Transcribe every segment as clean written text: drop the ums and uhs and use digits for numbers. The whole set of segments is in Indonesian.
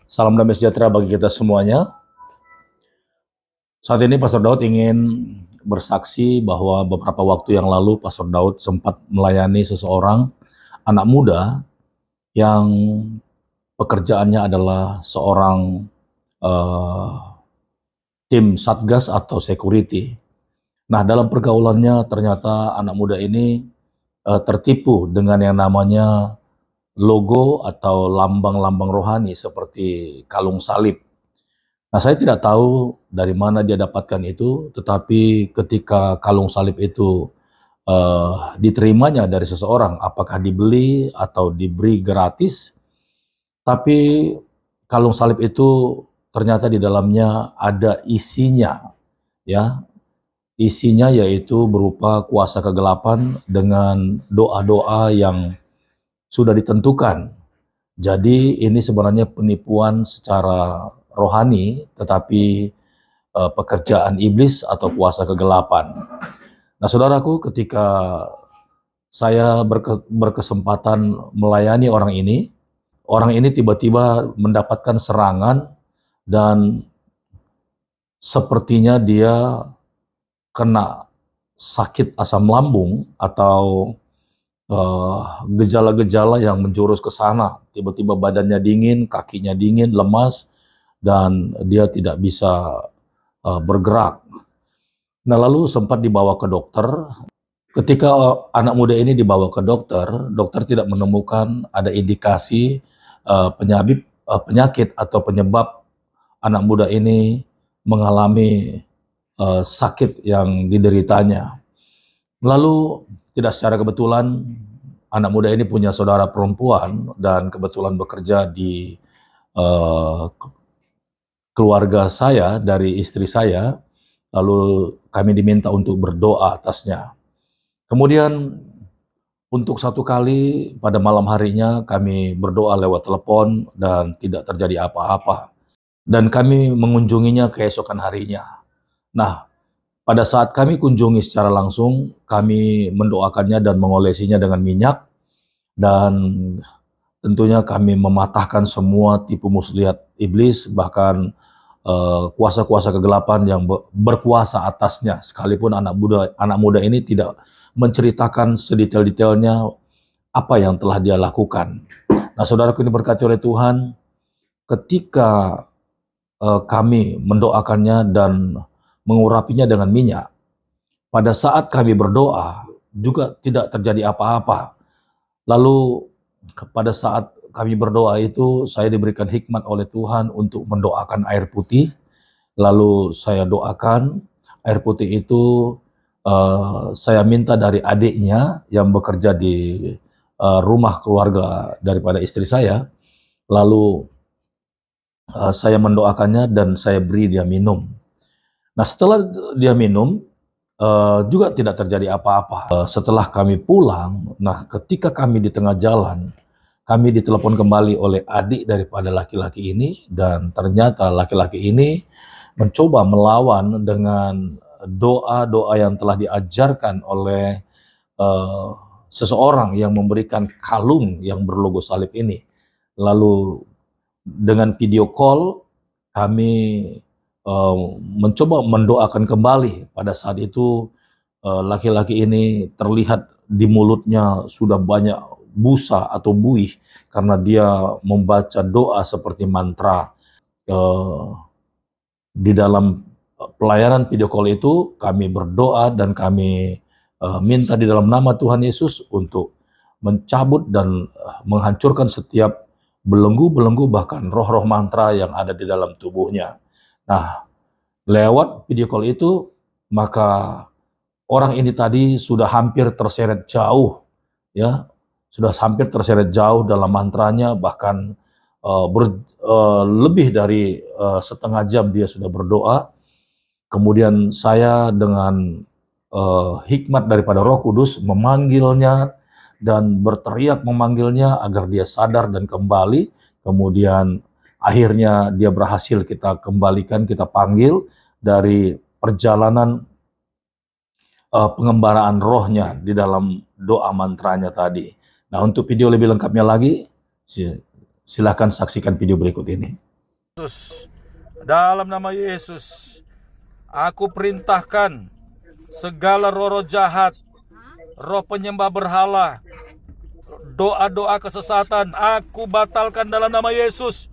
Salam damai sejahtera bagi kita semuanya. Saat ini Pastor Daud ingin bersaksi bahwa beberapa waktu yang lalu Pastor Daud sempat melayani seseorang anak muda yang pekerjaannya adalah seorang eh, tim satgas atau security. Nah, dalam pergaulannya ternyata anak muda ini tertipu dengan yang namanya logo atau lambang-lambang rohani seperti kalung salib. Nah, saya tidak tahu dari mana dia dapatkan itu, tetapi ketika kalung salib itu diterimanya dari seseorang, apakah dibeli atau diberi gratis, tapi kalung salib itu ternyata di dalamnya ada isinya, ya. Isinya yaitu berupa kuasa kegelapan dengan doa-doa yang sudah ditentukan. Jadi ini sebenarnya penipuan secara rohani, tetapi pekerjaan iblis atau kuasa kegelapan. Nah, saudaraku, ketika saya berkesempatan melayani orang ini tiba-tiba mendapatkan serangan dan sepertinya dia kena sakit asam lambung atau gejala-gejala yang menjurus ke sana. Tiba-tiba badannya dingin, kakinya dingin, lemas, dan dia tidak bisa bergerak. Nah, lalu sempat dibawa ke dokter. Ketika anak muda ini dibawa ke dokter, dokter tidak menemukan ada indikasi penyakit atau penyebab anak muda ini mengalami sakit yang dideritanya. Lalu tidak secara kebetulan anak muda ini punya saudara perempuan dan kebetulan bekerja di keluarga saya dari istri saya. Lalu kami diminta untuk berdoa atasnya. Kemudian untuk satu kali pada malam harinya kami berdoa lewat telepon dan tidak terjadi apa-apa. Dan kami mengunjunginya keesokan harinya. Nah, pada saat kami kunjungi secara langsung, kami mendoakannya dan mengolesinya dengan minyak. Dan tentunya kami mematahkan semua tipu muslihat iblis, bahkan kuasa-kuasa kegelapan yang berkuasa atasnya. Sekalipun anak muda ini tidak menceritakan sedetail-detailnya apa yang telah dia lakukan. Nah, saudaraku ini berkati oleh Tuhan, ketika kami mendoakannya dan mengurapinya dengan minyak, pada saat kami berdoa juga tidak terjadi apa-apa. Lalu pada saat kami berdoa itu, saya diberikan hikmat oleh Tuhan untuk mendoakan air putih. Lalu saya doakan air putih itu, saya minta dari adiknya yang bekerja di rumah keluarga daripada istri saya. Lalu saya mendoakannya dan saya beri dia minum. Nah, setelah dia minum, juga tidak terjadi apa-apa. Setelah kami pulang, nah ketika kami di tengah jalan, kami ditelepon kembali oleh adik daripada laki-laki ini, dan ternyata laki-laki ini mencoba melawan dengan doa-doa yang telah diajarkan oleh seseorang yang memberikan kalung yang berlogo salib ini. Lalu dengan video call kami mencoba mendoakan kembali. Pada saat itu laki-laki ini terlihat di mulutnya sudah banyak busa atau buih karena dia membaca doa seperti mantra. Di dalam pelayanan video call itu kami berdoa dan kami minta di dalam nama Tuhan Yesus untuk mencabut dan menghancurkan setiap belenggu-belenggu bahkan roh-roh mantra yang ada di dalam tubuhnya. Nah, lewat video call itu maka orang ini tadi sudah hampir terseret jauh, ya, sudah hampir terseret jauh dalam mantranya, bahkan lebih dari setengah jam dia sudah berdoa. Kemudian saya dengan hikmat daripada Roh Kudus memanggilnya dan berteriak memanggilnya agar dia sadar dan kembali. Kemudian akhirnya dia berhasil kita kembalikan, kita panggil dari perjalanan pengembaraan rohnya di dalam doa mantranya tadi. Nah, untuk video lebih lengkapnya lagi, silakan saksikan video berikut ini. Dalam nama Yesus, aku perintahkan segala roh-roh jahat, roh penyembah berhala, doa-doa kesesatan, aku batalkan dalam nama Yesus.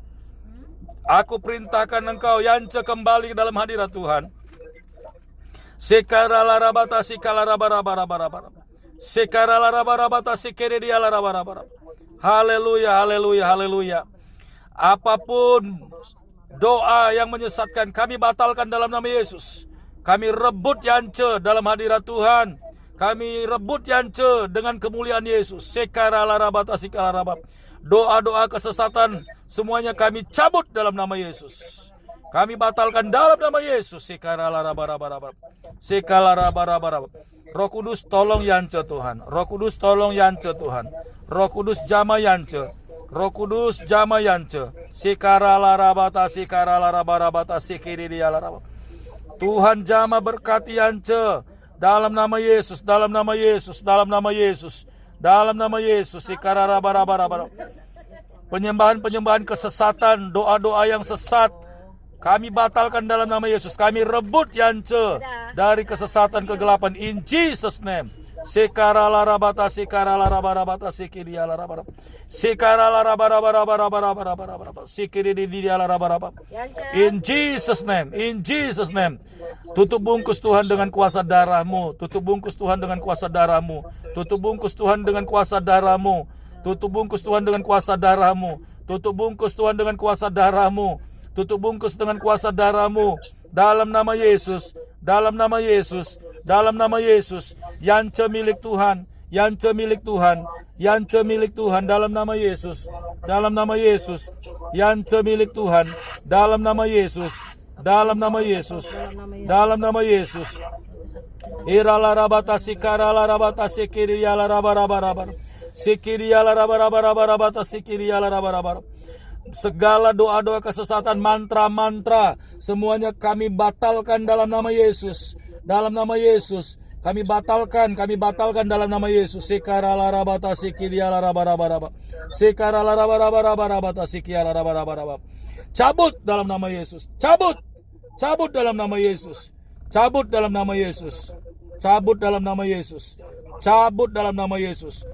Aku perintahkan engkau Yance kembali ke dalam hadirat Tuhan. Sekaralarabata sikalarabarabarabarabara. Sekaralarabarabata sikeredialarabarabara. Haleluya, haleluya, haleluya. Apapun doa yang menyesatkan, kami batalkan dalam nama Yesus. Kami rebut Yance dalam hadirat Tuhan. Kami rebut Yance dengan kemuliaan Yesus. Sekaralarabatah sikalarabab. Doa-doa kesesatan semuanya kami cabut dalam nama Yesus. Kami batalkan dalam nama Yesus. Sekaralarabarabarabarab. Sekaralarabarabarabarab. Roh Kudus tolong Yance Tuhan. Roh Kudus tolong Yance Tuhan. Roh Kudus jamah Yance. Roh Kudus jamah Yance. Sekaralarabatah sikaralarabarabata sikiridialarabab. Tuhan jamah berkati Yance dalam nama Yesus, dalam nama Yesus, dalam nama Yesus, dalam nama Yesus. Sekaralarabarabarabarab. Penyembahan-penyembahan kesesatan, doa-doa yang sesat, kami batalkan dalam nama Yesus. Kami rebut Yance dari kesesatan kegelapan in Jesus name. Sekaralarabatah sikaralarabarabata sikiridialarabab. Sekaralarabarabarabarabarabarabarabarab. Sikiridialarabarabarab. In Jesus name, in Jesus name. Tutup bungkus Tuhan dengan kuasa darah-Mu. Tutup bungkus Tuhan dengan kuasa darah-Mu. Tutup bungkus Tuhan dengan kuasa darah-Mu. Tutup bungkus Tuhan dengan kuasa darah-Mu. Tutup bungkus Tuhan dengan kuasa darah-Mu. Tutup bungkus dengan kuasa darah-Mu. Dalam nama Yesus, dalam nama Yesus, dalam nama Yesus. Yance milik Tuhan, Yance milik Tuhan, Yance milik Tuhan dalam nama Yesus, dalam nama Yesus. Yance milik Tuhan dalam nama Yesus, dalam nama Yesus, dalam nama Yesus. Iralarabata sikaralarabatah sikirialarabarabarabara. Sikirialarabarabarabata sikirialarabarabar. Segala doa-doa kesesatan, mantra-mantra, semuanya kami batalkan dalam nama Yesus. Dalam nama Yesus, kami batalkan dalam nama Yesus. Sekaralarabatah sikirialarabarabaraba. Sekaralarabarabarabarabata sikirialarabarabaraba. Cabut dalam nama Yesus. Cabut. Cabut dalam nama Yesus. Cabut dalam nama Yesus. Cabut dalam nama Yesus. Cabut dalam nama Yesus.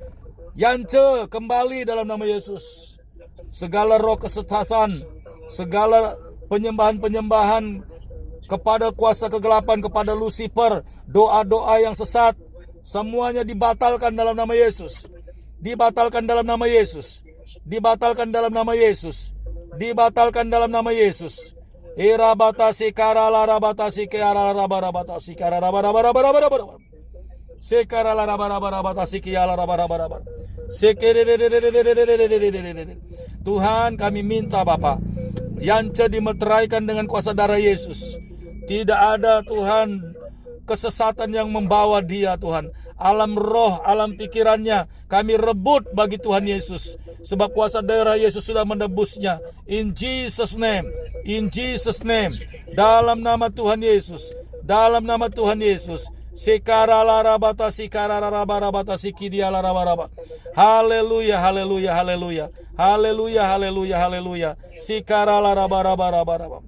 Yance kembali dalam nama Yesus. Segala roh kesesatan, segala penyembahan-penyembahan kepada kuasa kegelapan, kepada Lucifer, doa-doa yang sesat, semuanya dibatalkan dalam nama Yesus. Dibatalkan dalam nama Yesus. Dibatalkan dalam nama Yesus. Dibatalkan dalam nama Yesus. Irabata sikaralarabatah sikaralarabarabata sikaralarabarabarabarabarabar. Sekaralarabarabarabatah sikaralarabarabarabar. Tuhan, kami minta Bapa, Yance dimeteraikan dengan kuasa darah Yesus. Tidak ada Tuhan kesesatan yang membawa dia Tuhan. Alam roh, alam pikirannya kami rebut bagi Tuhan Yesus. Sebab kuasa darah Yesus sudah menebusnya. In Jesus name, in Jesus name. Dalam nama Tuhan Yesus, dalam nama Tuhan Yesus. Sekaralarabatah sikaralarabarabata sikidialarabarabat. Haleluya, haleluya, haleluya. Haleluya, haleluya, haleluya. Sikaralarabarabarabarabam.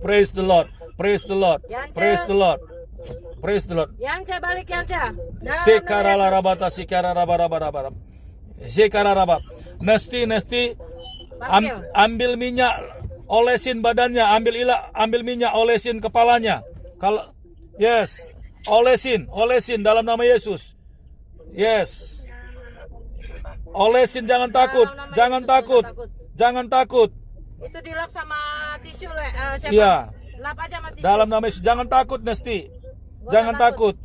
Praise the Lord. Praise the Lord. Praise the Lord. Praise the Lord. Yance balik Yance. Sekaralarabatah sikaralarabarabarabarabam. Sekaralarabat. Nesti ambil minyak, olesin badannya, ambil minyak, olesin kepalanya. Kalau yes, olesin dalam nama Yesus. Yes. Olesin, jangan takut, jangan takut, jangan takut. Itu dilap sama tisu siapa? Iya. Lap aja sama tisu. Dalam nama Yesus, jangan takut Nesti. Jangan takut.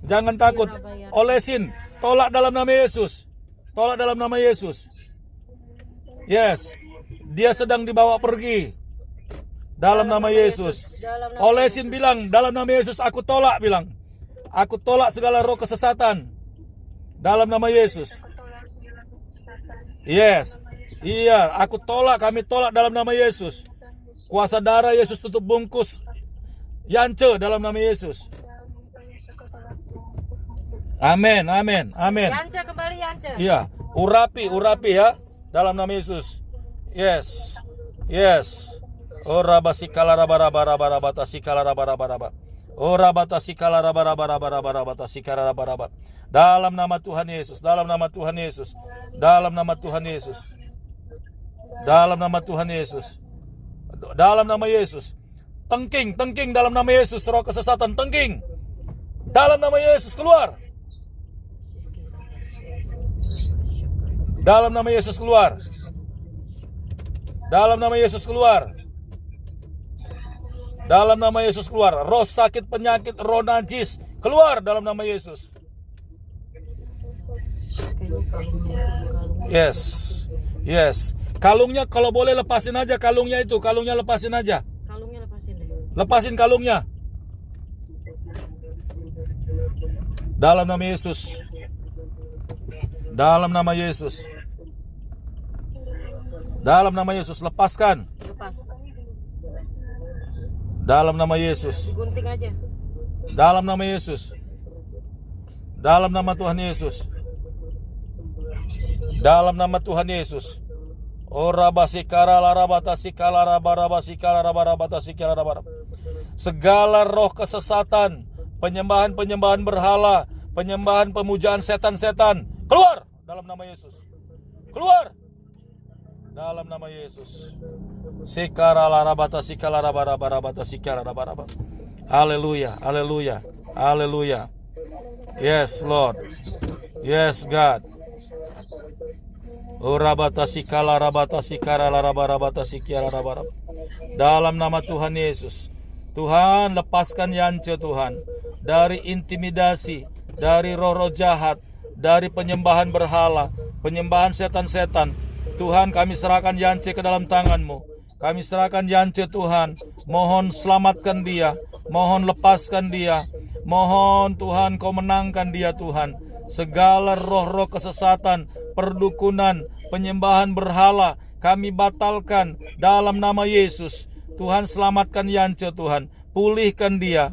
Jangan takut. Olesin, tolak dalam nama Yesus. Tolak dalam nama Yesus. Yes. Dia sedang dibawa pergi. Dalam nama Yesus. Olesin bilang, dalam nama Yesus aku tolak, bilang. Aku tolak segala roh kesesatan. Dalam nama Yesus. Yes. Iya, aku tolak, kami tolak dalam nama Yesus. Kuasa darah Yesus tutup bungkus Yance dalam nama Yesus. Amin, amin, amin. Yance kembali Yance. Iya, urapi ya dalam nama Yesus. Yes. Yes. Ora basikala raba raba raba raba tasikala raba raba raba. Ora batasikala raba raba raba raba raba tasikala raba raba. Dalam nama Tuhan Yesus, dalam nama Tuhan Yesus, dalam nama Tuhan Yesus. Dalam nama Tuhan Yesus. Dalam nama Yesus. Tengking, tengking dalam nama Yesus, roh kesesatan tengking. Dalam nama Yesus keluar. Dalam nama Yesus keluar. Dalam nama Yesus keluar. Dalam nama Yesus keluar. Roh sakit, penyakit, roh najis keluar dalam nama Yesus. Yes. Yes. Kalungnya kalau boleh lepasin aja kalungnya itu. Kalungnya lepasin aja. Kalungnya lepasin deh. Lepasin kalungnya. Dalam nama Yesus. Dalam nama Yesus. Dalam nama Yesus lepaskan. Lepas. Dalam nama Yesus. Digunting aja. Dalam nama Yesus. Dalam nama Tuhan Yesus. Dalam nama Tuhan Yesus. Ora basikara larabata sikala rabaraba sikala rabarabata sikala rabaraba. Segala roh kesesatan, penyembahan-penyembahan berhala, penyembahan pemujaan setan-setan, keluar dalam nama Yesus. Keluar dalam nama Yesus. Sikara larabata sikala rabarabata sikala rabaraba. Haleluya, haleluya, haleluya. Yes, Lord. Yes, God. Urabata sikala rabata sikara larabata sikala rabaraba. Dalam nama Tuhan Yesus. Tuhan, lepaskan Yance Tuhan dari intimidasi, dari roh-roh jahat, dari penyembahan berhala, penyembahan setan-setan. Tuhan, kami serahkan Yance ke dalam tangan-Mu. Kami serahkan Yance Tuhan. Mohon selamatkan dia. Mohon lepaskan dia. Mohon Tuhan Kau menangkan dia Tuhan. Segala roh-roh kesesatan, perdukunan, penyembahan berhala, kami batalkan dalam nama Yesus. Tuhan, selamatkan Yance Tuhan. Pulihkan dia,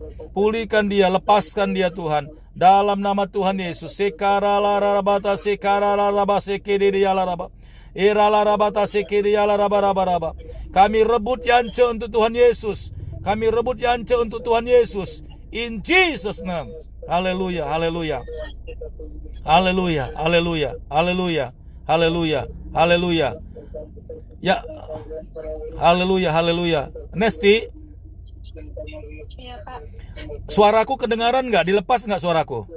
lepaskan dia Tuhan. Dalam nama Tuhan Yesus. Sekara larabata sekara laraba sekede laraba. Era larabata sekede laraba raba raba. Kami rebut Yance untuk Tuhan Yesus. Kami rebut Yance untuk Tuhan Yesus. In Jesus name. Haleluya, haleluya. Haleluya, haleluya, haleluya, haleluya, haleluya. Ya, haleluya, haleluya. Nesti, Iya, Pak. suaraku kedengaran nggak? Dilepas nggak suaraku?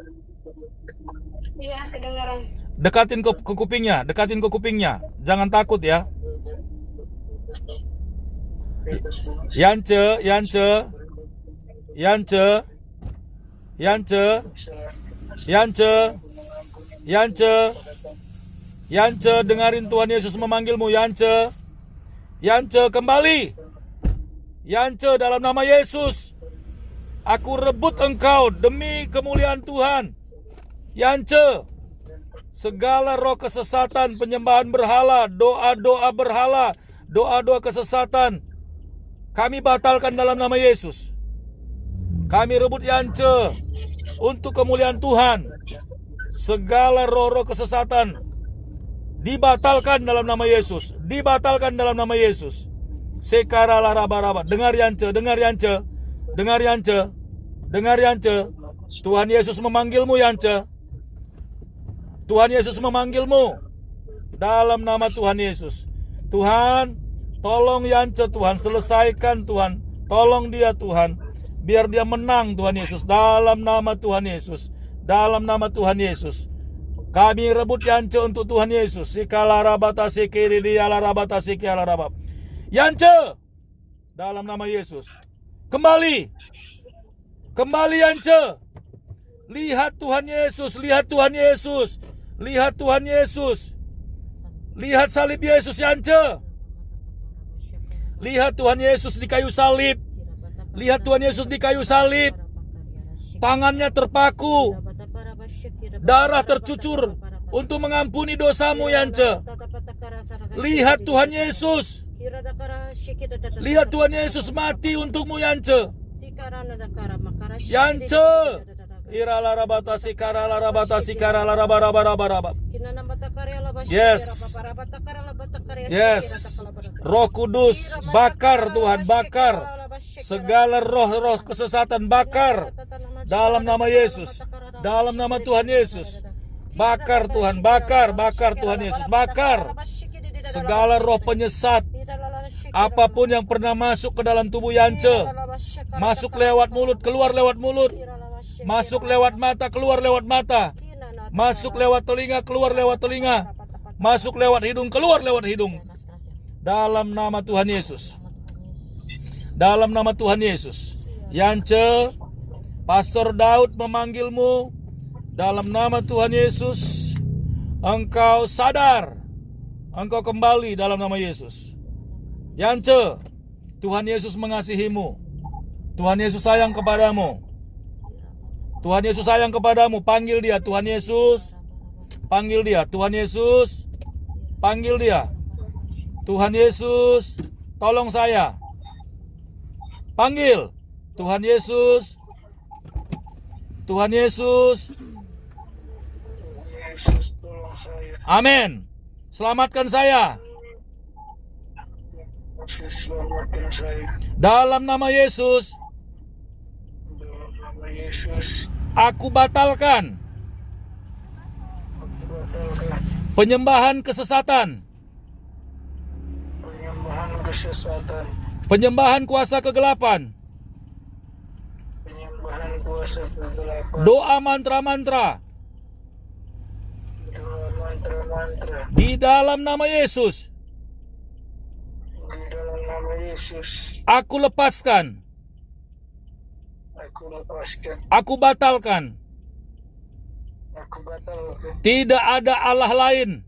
Iya, kedengaran. Dekatin ke kupingnya, dekatin ke kupingnya. Jangan takut ya. Yance, Yance, Yance, Yance, Yance, Yance, Yance, dengarin Tuhan Yesus memanggilmu. Yance, Yance, kembali. Yance, dalam nama Yesus, aku rebut engkau demi kemuliaan Tuhan. Yance, segala roh kesesatan, penyembahan berhala, doa-doa berhala, doa-doa kesesatan, kami batalkan dalam nama Yesus. Kami rebut Yance untuk kemuliaan Tuhan. Segala roh-roh kesesatan dibatalkan dalam nama Yesus. Dibatalkan dalam nama Yesus. Sekara laraba-raba. Dengar Yance, dengar Yance, dengar Yance, dengar Yance. Tuhan Yesus memanggilmu Yance. Tuhan Yesus memanggilmu dalam nama Tuhan Yesus. Tuhan, tolong Yance Tuhan, selesaikan Tuhan. Tolong dia Tuhan, biar dia menang Tuhan Yesus. Dalam nama Tuhan Yesus. Dalam nama Tuhan Yesus. Kami rebut Yance untuk Tuhan Yesus. Sikala rabata sikiri diala rabata sikala rabab. Yance, dalam nama Yesus. Kembali. Kembali Yance. Lihat Tuhan Yesus, lihat Tuhan Yesus. Lihat Tuhan Yesus. Lihat salib Yesus Yance. Lihat Tuhan Yesus di kayu salib. Lihat Tuhan Yesus di kayu salib. Tangannya terpaku. Darah tercucur untuk mengampuni dosamu Yance. Lihat Tuhan Yesus. Lihat Tuhan Yesus mati untukmu Yance. Yance. Irala rabata sikara larabata sikara larabarabaraba. Yes. Yes. Roh Kudus, bakar Tuhan, bakar segala roh-roh kesesatan, bakar dalam nama Yesus, dalam nama Tuhan Yesus. Bakar Tuhan, bakar Tuhan Yesus, bakar segala roh penyesat, apapun yang pernah masuk ke dalam tubuh Yance, masuk lewat mulut, keluar lewat mulut, masuk lewat mata, keluar lewat mata, masuk lewat telinga, keluar lewat telinga, masuk lewat hidung, keluar lewat hidung. Dalam nama Tuhan Yesus. Dalam nama Tuhan Yesus. Yance, Pastor Daud memanggilmu. Dalam nama Tuhan Yesus. Engkau sadar. Engkau kembali dalam nama Yesus. Yance, Tuhan Yesus mengasihimu. Tuhan Yesus sayang kepadamu. Tuhan Yesus sayang kepadamu. Panggil dia, Tuhan Yesus. Panggil dia, Tuhan Yesus. Panggil dia. Tuhan Yesus, tolong saya. Panggil. Tuhan Yesus. Tuhan Yesus. Amin. Selamatkan saya. Dalam nama Yesus. Aku batalkan penyembahan kesesatan, penyembahan kuasa kegelapan, doa mantra-mantra di dalam nama Yesus. Aku lepaskan. Aku batalkan. Tidak ada Allah lain.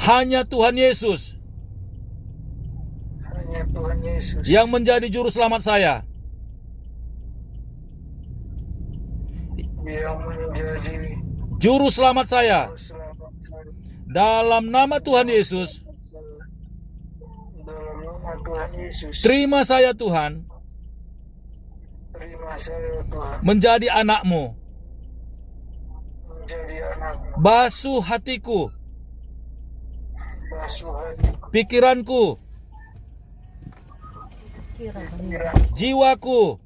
Hanya Tuhan Yesus yang menjadi juru selamat saya. Juru selamat saya. Dalam nama Tuhan Yesus. Terima saya Tuhan. Menjadi anakmu. Basuh hatiku, pikiranku, jiwaku,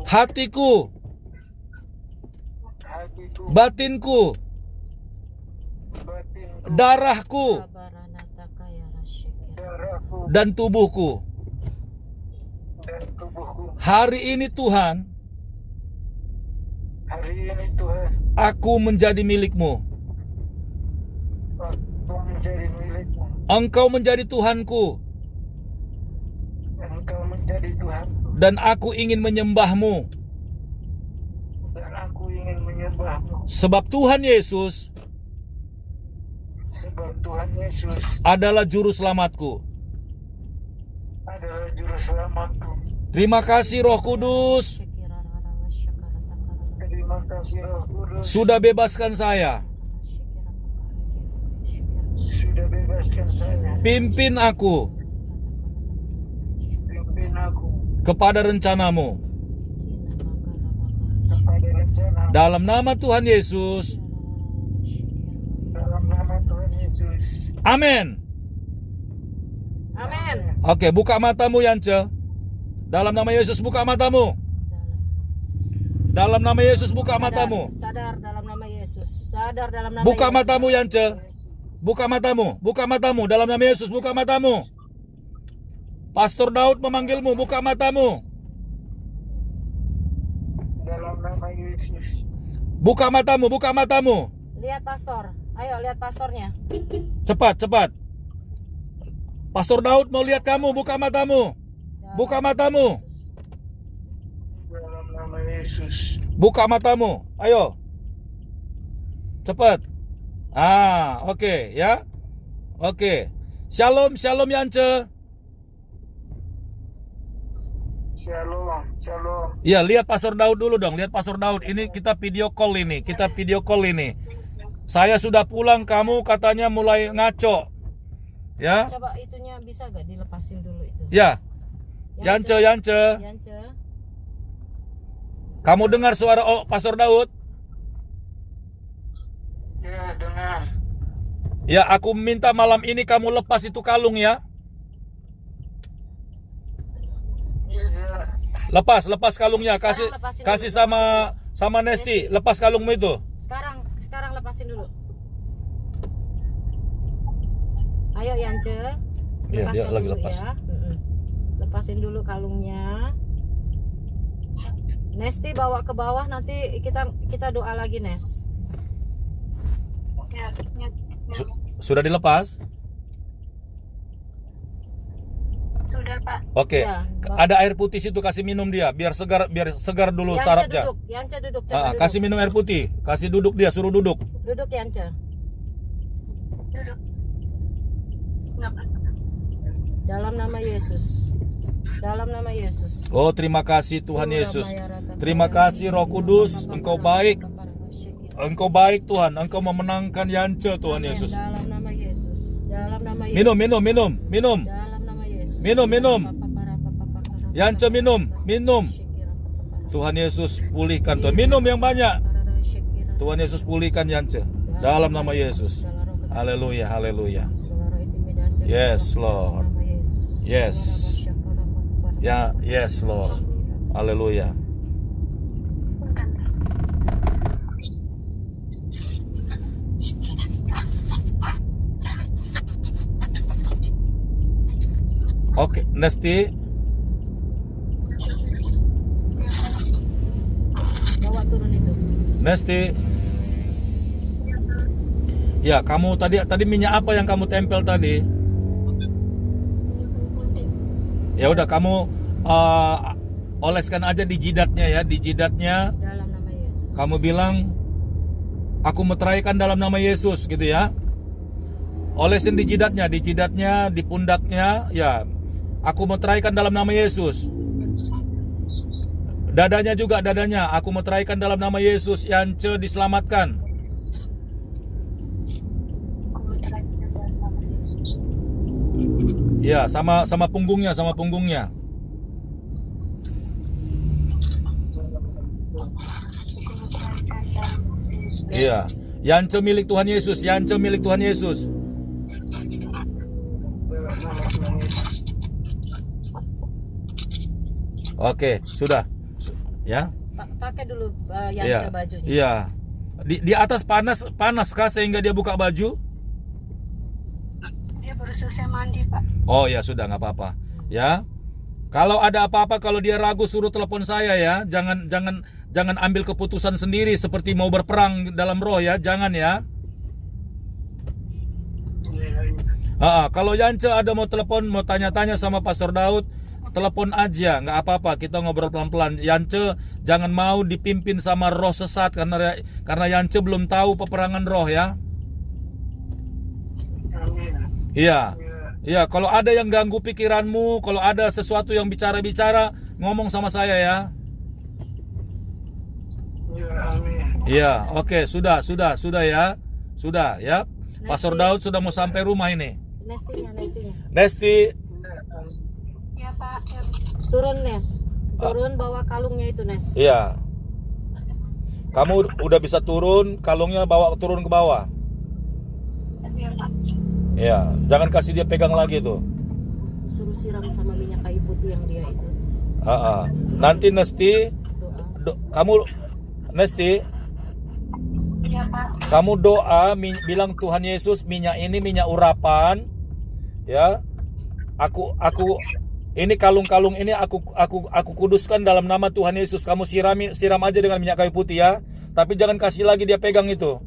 hatiku, batinku, darahku, dan tubuhku. Hari ini Tuhan, aku menjadi milikmu. Engkau menjadi Tuhanku. Dan aku ingin menyembahmu. Sebab Tuhan Yesus adalah juru selamatku. Terima kasih Roh Kudus. Sudah bebaskan saya. Pimpin aku kepada rencanamu. Dalam nama Tuhan Yesus. Amin. Amin. Oke, buka matamu Yance. Dalam nama Yesus buka matamu. Dalam nama Yesus buka matamu. Sadar dalam nama Yesus. Sadar dalam nama Buka Yesus. matamu Yance. Buka matamu. Buka matamu. Dalam nama Yesus buka matamu. Pastor Daud memanggilmu. Buka matamu. Dalam nama Yesus. Buka matamu. Buka matamu. Lihat pastor. Ayo lihat pastornya. Cepat, cepat. Pastor Daud mau lihat kamu. Buka matamu. Buka matamu. Dalam nama Yesus. Buka matamu. Ayo. Cepat. Oke, ya. Oke. Shalom, shalom Yance. Shalom, shalom. Ya, lihat Pastor Daud dulu dong. Lihat Pastor Daud. Ini kita video call ini. Kita video call ini. Saya sudah pulang, kamu katanya mulai ngaco. Ya. Coba itunya bisa gak dilepasin dulu itu. Ya. Yance, Yance. Yance. Kamu dengar suara Pastor Daud? Ya, dengar. Ya, aku minta malam ini kamu lepas itu kalung ya. Ya, ya. Lepas kalungnya, kasih Sekarang lepasin kasih dulu. sama Nesti, lepas kalungmu itu. Sekarang lepasin dulu. Ayo Yance. Iya, dia lepaskan lagi dulu lepas. ya. Lepasin dulu kalungnya. Nesti bawa ke bawah, nanti kita doa lagi, Nes. Ya, ya. Sudah dilepas? Sudah, Pak. Oke. Ya, Ada air putih situ, kasih minum dia biar segar dulu sarafnya. Yance duduk, coba duduk. Kasih minum air putih, kasih duduk dia, suruh duduk. Duduk Yance. Duduk. Kenapa? Dalam nama Yesus. Dalam nama Yesus. Oh, terima kasih Tuhan Yesus. Terima kasih Roh Kudus, Engkau baik. Engkau baik Tuhan, Engkau memenangkan Yance Tuhan Amin. Yesus. Dalam nama Yesus. Dalam nama Yesus. Minum. Dalam nama Yesus. Minum. Yance minum. Tuhan Yesus pulihkan Tuhan. Minum yang banyak. Tuhan Yesus pulihkan Yance. Dalam nama Yesus. Haleluya. Yes, Lord. Yes. Ya, yes, Lord. Haleluya. Oke, Nesti. Bawa turun itu. Nesti. Ya, kamu tadi minyak apa yang kamu tempel tadi? Ya udah, kamu oleskan aja di jidatnya ya, di jidatnya. Dalam nama Yesus. Kamu bilang, aku meteraikan dalam nama Yesus gitu ya. Olesin di jidatnya, di pundaknya, ya. Aku meteraikan dalam nama Yesus. Dadanya juga, aku meteraikan dalam nama Yesus. Yance diselamatkan. Ya, sama punggungnya. Iya. Yance milik Tuhan Yesus. Oke, sudah. Ya. Pakai dulu Iya. Yance bajunya. Iya. Di atas panas kah sehingga dia buka baju? Dia baru selesai mandi, Pak. Oh ya sudah, nggak apa-apa. Ya. Kalau ada apa-apa, kalau dia ragu suruh telepon saya ya. Jangan ambil keputusan sendiri seperti mau berperang dalam roh ya. Jangan ya. Kalau Yance ada mau telepon, mau tanya-tanya sama Pastor Daud, telepon aja, nggak apa-apa. Kita ngobrol pelan-pelan. Yance jangan mau dipimpin sama roh sesat karena Yance belum tahu peperangan roh ya. Amin. Iya. Iya, kalau ada yang ganggu pikiranmu, kalau ada sesuatu yang bicara-bicara, ngomong sama saya ya. Ya, amin. Iya, oke, sudah ya. Sudah ya. Pastor Daud sudah mau sampai rumah ini. Nestinya. Nesti, Ya, Pak. Ya. Turun, Nes. Turun bawa kalungnya itu, Nes. iya. Kamu udah bisa turun, kalungnya bawa turun ke bawah. Ya, Pak. Iya, jangan kasih dia pegang lagi tuh. Suruh siram sama minyak kayu putih yang dia itu. Nanti Nesti, Doa. Nesti, Ya, Pak. kamu doa bilang Tuhan Yesus, minyak ini minyak urapan, ya. Aku ini kalung-kalung ini aku kuduskan dalam nama Tuhan Yesus. Kamu siram aja dengan minyak kayu putih ya. Tapi jangan kasih lagi dia pegang itu.